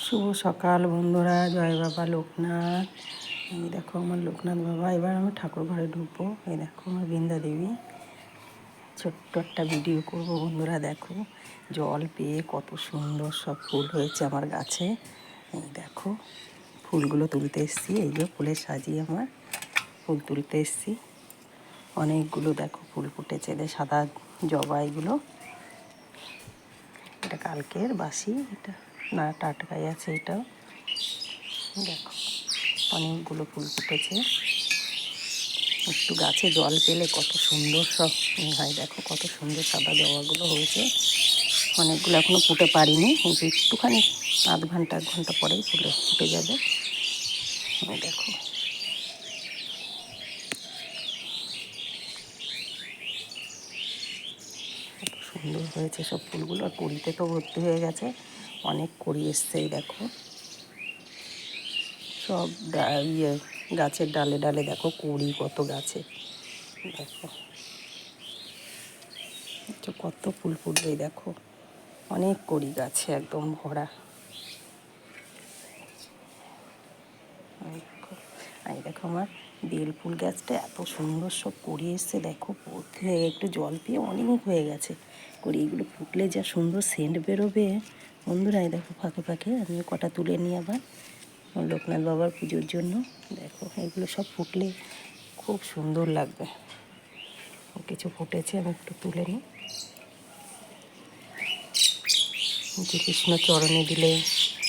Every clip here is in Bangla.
শুভ সকাল বন্ধুরা, জয় বাবা লোকনাথ। এই দেখো আমার লোকনাথ বাবা। এবার আমি ঠাকুর ঘরে ঢুকবো। এই দেখো আমার বৃন্দা দেবী। ছোট্ট একটা ভিডিও করবো বন্ধুরা। দেখো জল পেয়ে কত সুন্দর সব ফুল হয়েছে আমার গাছে। এই দেখো ফুলগুলো তুলতে এসছি। এই যে ফুলের সাজিয়ে আমার ফুল তুলতে এসছি। অনেকগুলো দেখো ফুল ফুটেছে। এদের সাদা জবা। এগুলো এটা কালকের বাসি, এটা না টাটকাই আছে। এটাও দেখো অনেকগুলো ফুল ফুটেছে। একটু গাছে জল পেলে কত সুন্দর সব হয়। দেখো কত সুন্দর সাদা জবাগুলো হয়েছে। অনেকগুলো এখনও ফুটে পারিনি, কিন্তু একটুখানি আধ ঘন্টা 1 ঘন্টা পরেই ফুটে যাবে। দেখো কত সুন্দর হয়েছে সব ফুলগুলো। আর কড়িতে তো ভর্তি হয়ে গেছে, অনেক কড়ি এসছে। এই দেখো সব গাছের ডালে ডালে দেখো কড়ি কত গাছে। দেখো কত ফুল ফুটবে। দেখো অনেক কড়ি গাছে একদম ভরা। এই দেখো আমার বেল ফুল গাছটা এত সুন্দর সব কড়ি এসছে। দেখো পড়তে একটু জল পেয়ে অনেক হয়ে গেছে কড়ি। এগুলো ফুটলে যা সুন্দর সেন্ট বেরোবে বন্ধুরা। এই দেখো ফাঁকে ফাঁকে আমি কটা তুলে নিই আবার লোকনাথ বাবার পুজোর জন্য। দেখো এগুলো সব ফুটলে খুব সুন্দর লাগবে। কিছু ফুটেছে, আমি একটু তুলে নিই। শ্রীকৃষ্ণ চরণে দিলে,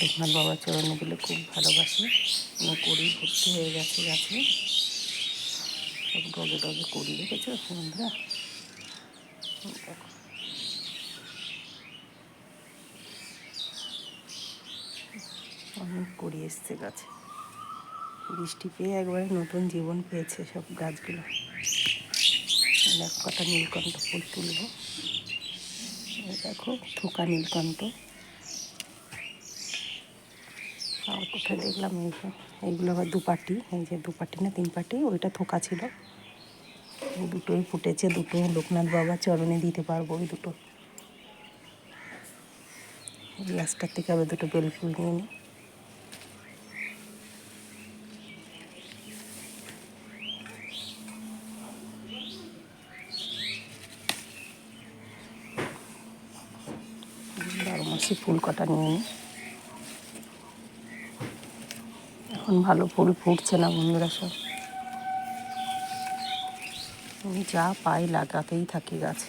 লোকনাথ বাবার চরণে দিলে খুব ভালোবাসে। কড়ি ভর্তি হয়ে গেছে গাছে, সব ডগে ডগে কড়ি। দেখেছো বন্ধুরা? দেখো অনেক কড়ি এসছে গাছে। বৃষ্টি পেয়ে একবারে নতুন জীবন পেয়েছে সব গাছগুলো। দেখো কটা নীলকণ্ঠ ফুল তুলবো। দেখো থোকা নীলকণ্ঠ। আর কোথায় দেখলাম এইগুলো আবার 2 পাটি। এই যে 2 পাটি না 3 পাটি, ওইটা থোকা ছিল। দুটোই ফুটেছে, দুটো লোকনাথ বাবার চরণে দিতে পারবো। ওই দুটো গাছটার থেকে আবার 2টো বেল ফুল নিয়ে নিই। বারোমাসি ফুল কটা নিয়ে নিই। এখন ভালো ফুল ফুটছে না বন্ধুরা। সব আমি যা পাই লাগাতেই থাকি গাছ।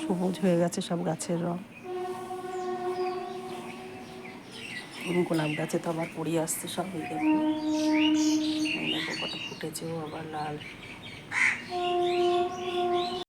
সবুজ হয়ে গেছে সব গাছের রং। গোলাপ গাছে তো আবার পড়ে আসছে সব। এই দেখো কটা ফুটেছেও আবার লাল।